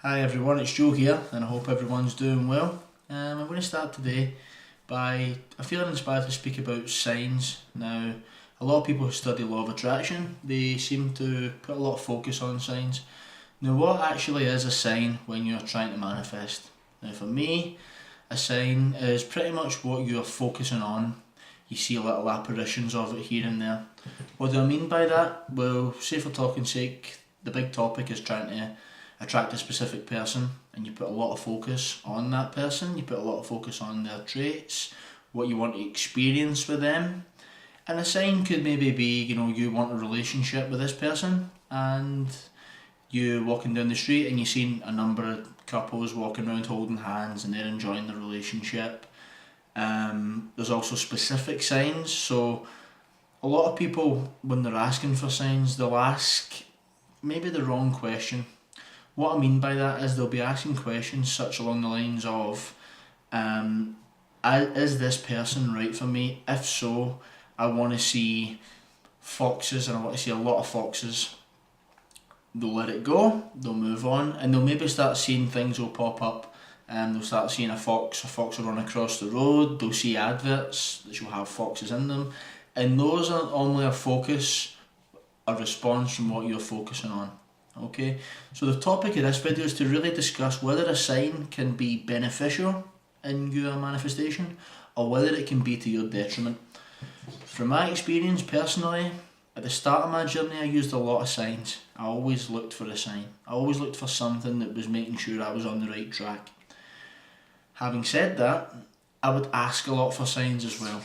Hi everyone, it's Joe here and I hope everyone's doing well. I'm going to start today by feeling inspired to speak about signs. Now, a lot of people who study law of attraction, they seem to put a lot of focus on signs. Now, what actually is a sign when you're trying to manifest? Now, for me, a sign is pretty much what you're focusing on. You see little apparitions of it here and there. What do I mean by that? Well, say for talking's sake, the big topic is trying to attract a specific person, and you put a lot of focus on that person, you put a lot of focus on their traits, what you want to experience with them. And a sign could maybe be, you want a relationship with this person, and you're walking down the street and you've seen a number of couples walking around holding hands and they're enjoying the relationship. There's also specific signs. So a lot of people, when they're asking for signs, they'll ask maybe the wrong question. What I mean by that is they'll be asking questions such along the lines of, is this person right for me? If so, I want to see foxes and I want to see a lot of foxes. They'll let it go, they'll move on, and they'll maybe start seeing things will pop up, and they'll start seeing a fox will run across the road, they'll see adverts that will have foxes in them, and those are only a focus, a response from what you're focusing on. Okay, so the topic of this video is to really discuss whether a sign can be beneficial in your manifestation or whether it can be to your detriment. From my experience personally, at the start of my journey I used a lot of signs. I always looked for a sign. I always looked for something that was making sure I was on the right track. Having said that, I would ask a lot for signs as well.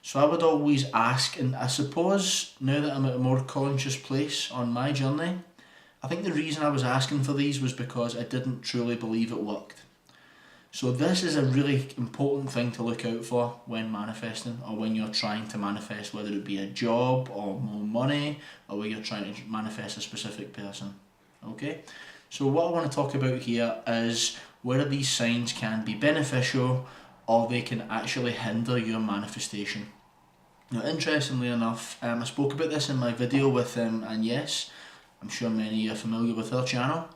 So I would always ask, and I suppose now that I'm at a more conscious place on my journey, I think the reason I was asking for these was because I didn't truly believe it worked. So this is a really important thing to look out for when manifesting, or when you're trying to manifest, whether it be a job or more money, or where you're trying to manifest a specific person. Okay, so what I want to talk about here is whether these signs can be beneficial or they can actually hinder your manifestation. Now, interestingly enough, I spoke about this in my video with and yes, I'm sure many of you are familiar with her channel,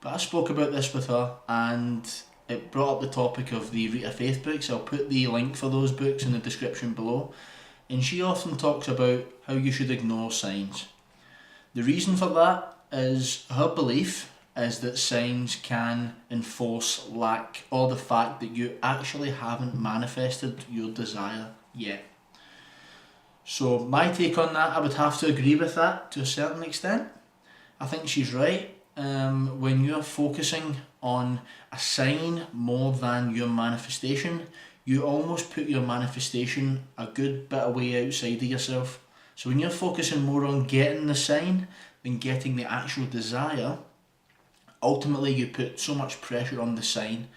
but I spoke about this with her and it brought up the topic of the Rita Faith books. I'll put the link for those books in the description below, and she often talks about how you should ignore signs. The reason for that is her belief is that signs can enforce lack or the fact that you actually haven't manifested your desire yet. So my take on that, I would have to agree with that to a certain extent. I think she's right. When you're focusing on a sign more than your manifestation, you almost put your manifestation a good bit away outside of yourself. So when you're focusing more on getting the sign than getting the actual desire, ultimately you put so much pressure on the sign.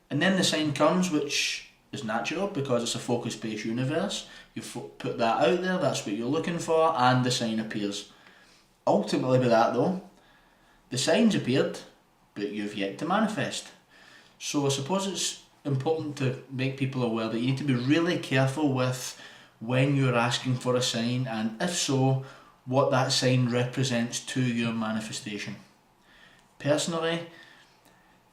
And then the sign comes, which is natural because it's a focus-based universe. You put that out there, that's what you're looking for, and the sign appears. Ultimately with that though, the signs appeared, but you've yet to manifest. So I suppose it's important to make people aware that you need to be really careful with when you're asking for a sign, and if so, what that sign represents to your manifestation. Personally,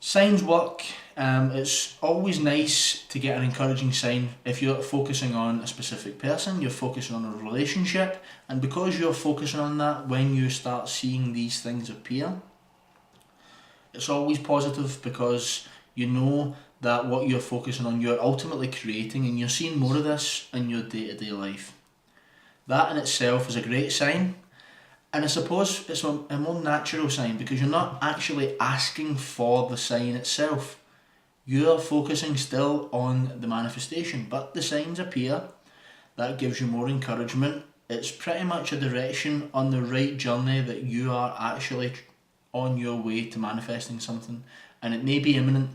signs work. It's always nice to get an encouraging sign if you're focusing on a specific person, you're focusing on a relationship, and because you're focusing on that, when you start seeing these things appear, it's always positive because you know that what you're focusing on you're ultimately creating, and you're seeing more of this in your day-to-day life. That in itself is a great sign. And I suppose it's a more natural sign because you're not actually asking for the sign itself. You're focusing still on the manifestation, but the signs appear. That gives you more encouragement. It's pretty much a direction on the right journey that you are actually on your way to manifesting something, and it may be imminent.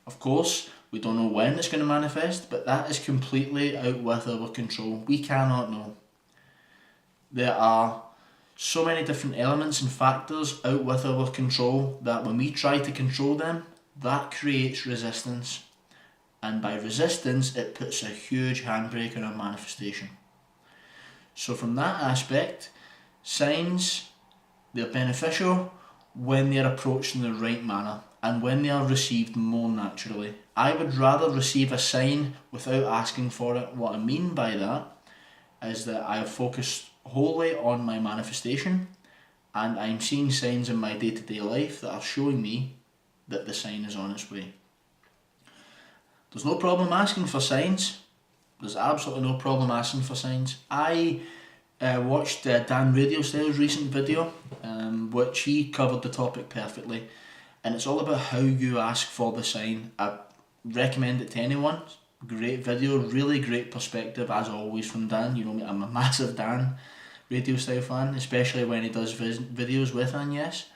Of course, we don't know when it's going to manifest, but that is completely out with our control. We cannot know. There are so many different elements and factors out with our control that when we try to control them, that creates resistance, and by resistance it puts a huge handbrake on our manifestation. So from that aspect, signs, they're beneficial when they're approached in the right manner and when they are received more naturally. I would rather receive a sign without asking for it. What I mean by that is that I have focused wholly on my manifestation, and I'm seeing signs in my day-to-day life that are showing me that the sign is on its way. There's no problem asking for signs. There's absolutely no problem asking for signs. I watched Dan Radiostyle's recent video, which he covered the topic perfectly, and it's all about how you ask for the sign. I recommend it to anyone. Great video, really great perspective as always from Dan. You know me, I'm a massive Dan Radiostyle fan, especially when he does videos with Agnes.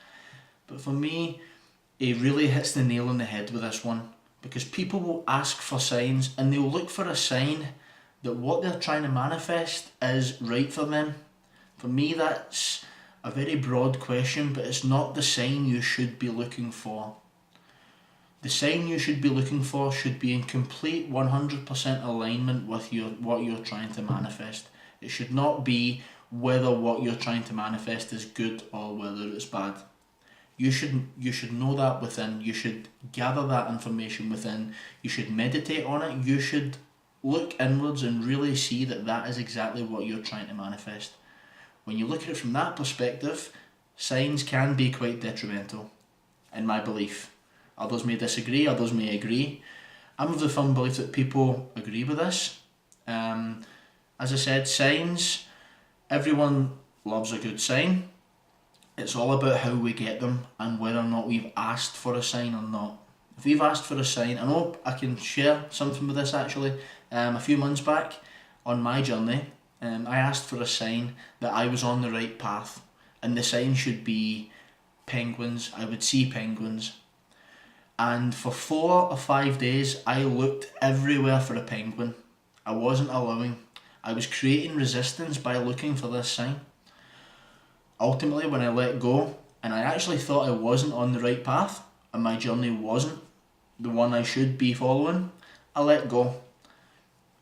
But for me, he really hits the nail on the head with this one, because people will ask for signs and they'll look for a sign that what they're trying to manifest is right for them. For me, that's a very broad question, but it's not the sign you should be looking for. The sign you should be looking for should be in complete 100% alignment with what you're trying to manifest. It should not be whether what you're trying to manifest is good or whether it's bad. You should know that within. You should gather that information within. You should meditate on it. You should look inwards and really see that that is exactly what you're trying to manifest. When you look at it from that perspective, signs can be quite detrimental, in my belief. Others may disagree, others may agree. I'm of the firm belief that people agree with this. As I said, signs, everyone loves a good sign. It's all about how we get them and whether or not we've asked for a sign or not. If we've asked for a sign, I know I can share something with this actually. A few months back on my journey, I asked for a sign that I was on the right path, and the sign should be penguins. I would see penguins. And for 4 or 5 days, I looked everywhere for a penguin. I wasn't allowing. I was creating resistance by looking for this sign. Ultimately, when I let go, and I actually thought I wasn't on the right path, and my journey wasn't the one I should be following, I let go.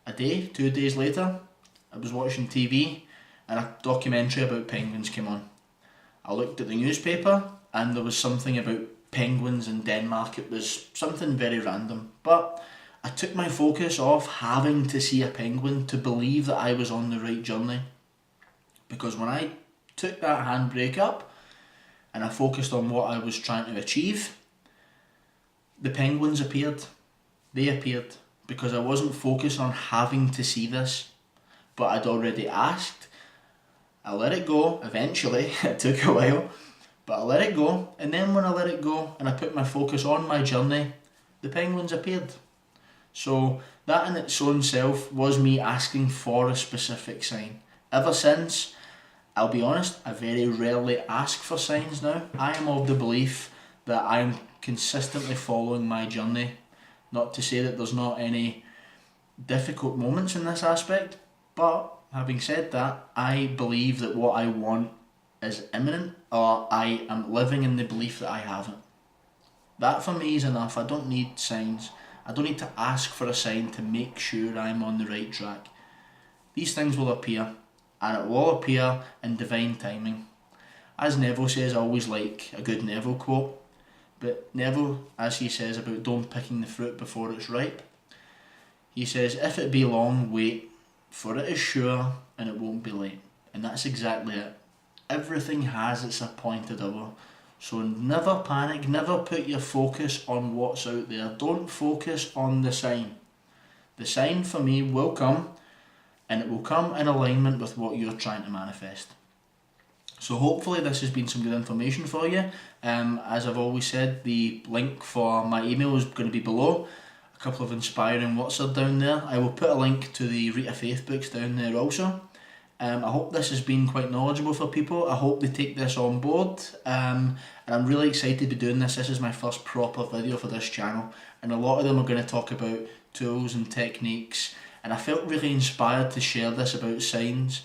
A day, 2 days later, I was watching TV, and a documentary about penguins came on. I looked at the newspaper, and there was something about penguins in Denmark. It was something very random, but I took my focus off having to see a penguin to believe that I was on the right journey. Because when I took that handbrake up and I focused on what I was trying to achieve, the penguins appeared. They appeared because I wasn't focused on having to see this, but I'd already asked. I let it go eventually. It took a while, but I let it go, and then when I let it go and I put my focus on my journey, the penguins appeared. So that in its own self was me asking for a specific sign. Ever since, I'll be honest, I very rarely ask for signs now. I am of the belief that I am consistently following my journey. Not to say that there's not any difficult moments in this aspect, but having said that, I believe that what I want is imminent, or I am living in the belief that I have it. That for me is enough. I don't need signs. I don't need to ask for a sign to make sure I'm on the right track. These things will appear, and it will all appear in divine timing. As Neville says, I always like a good Neville quote, but Neville, as he says about don't picking the fruit before it's ripe, he says, if it be long, wait, for it is sure and it won't be late. And that's exactly it. Everything has its appointed hour. So never panic, never put your focus on what's out there. Don't focus on the sign. The sign for me will come, and it will come in alignment with what you're trying to manifest. So hopefully this has been some good information for you. As I've always said, the link for my email is going to be below. A couple of inspiring works are down there. I will put a link to the Rita Faith books down there also. I hope this has been quite knowledgeable for people. I hope they take this on board, and I'm really excited to be doing this. This is my first proper video for this channel, and a lot of them are going to talk about tools and techniques, and I felt really inspired to share this about signs.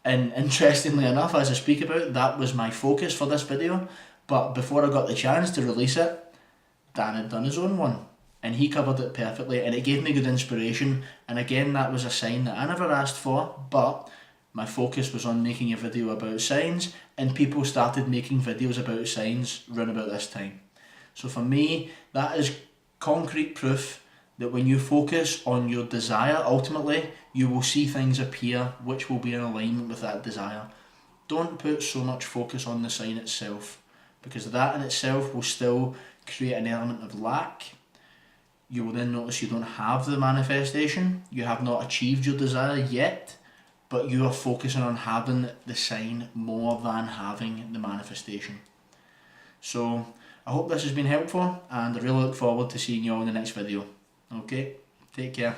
And interestingly enough, as I speak about it, that was my focus for this video, but before I got the chance to release it, Dan had done his own one, and he covered it perfectly, and it gave me good inspiration. And again, that was a sign that I never asked for, but my focus was on making a video about signs, and people started making videos about signs around about this time. So for me, that is concrete proof that when you focus on your desire, ultimately, you will see things appear which will be in alignment with that desire. Don't put so much focus on the sign itself, because that in itself will still create an element of lack. You will then notice you don't have the manifestation, you have not achieved your desire yet, but you are focusing on having the sign more than having the manifestation. So I hope this has been helpful, and I really look forward to seeing you all in the next video. Okay, take care.